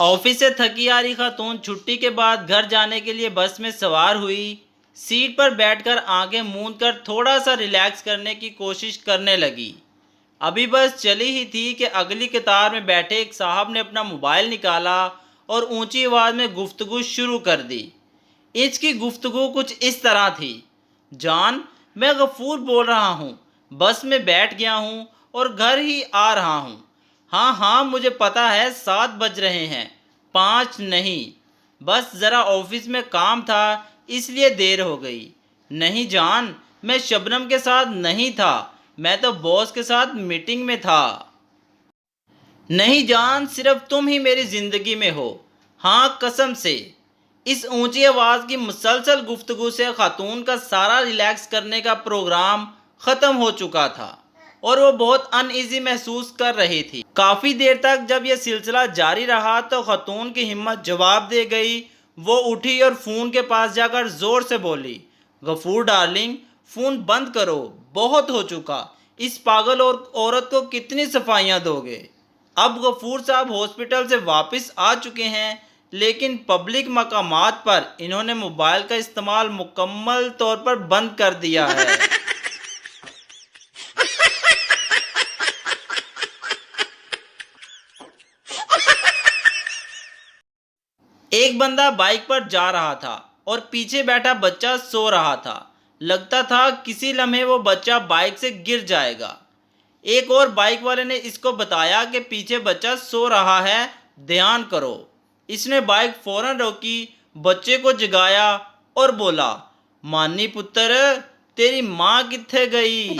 Office से थकी आ रही खातून छुट्टी के बाद घर जाने के लिए बस में सवार हुई। सीट पर बैठकर आंखें मूंद कर थोड़ा सा रिलैक्स करने की कोशिश करने लगी। अभी बस चली ही थी कि अगली कतार में बैठे एक साहब ने अपना मोबाइल निकाला और ऊंची आवाज़ में गुफ्तगू शुरू कर दी। इसकी गुफ्तगू कुछ इस तरह थी। जान, मैं गफूर बोल रहा हूँ, बस में बैठ गया हूँ और घर ही आ रहा हूँ। हाँ हाँ, मुझे पता है 7 बज रहे हैं, 5 नहीं। बस ज़रा ऑफिस में काम था इसलिए देर हो गई। नहीं जान, मैं शबनम के साथ नहीं था, मैं तो बॉस के साथ मीटिंग में था। नहीं जान, सिर्फ तुम ही मेरी ज़िंदगी में हो, हाँ कसम से। इस ऊंची आवाज़ की मुसलसल गुफ्तगू से खातून का सारा रिलैक्स करने का प्रोग्राम ख़त्म हो चुका था और वो बहुत अनईजी महसूस कर रही थी। काफ़ी देर तक जब यह सिलसिला जारी रहा तो खातून की हिम्मत जवाब दे गई। वो उठी और फ़ोन के पास जाकर ज़ोर से बोली, गफूर डार्लिंग, फ़ोन बंद करो, बहुत हो चुका। इस पागल और औरत को कितनी सफाइयाँ दोगे। अब गफूर साहब हॉस्पिटल से वापस आ चुके हैं, लेकिन पब्लिक मकामात पर इन्होंने मोबाइल का इस्तेमाल मुकम्मल तौर पर बंद कर दिया है। एक बंदा बाइक पर जा रहा था और पीछे बैठा बच्चा सो रहा था। लगता था किसी लम्हे वो बच्चा बाइक से गिर जाएगा। एक और बाइक वाले ने इसको बताया कि पीछे बच्चा सो रहा है, ध्यान करो। इसने बाइक फौरन रोकी, बच्चे को जगाया और बोला, मानी पुत्र, तेरी माँ कित्थे गई।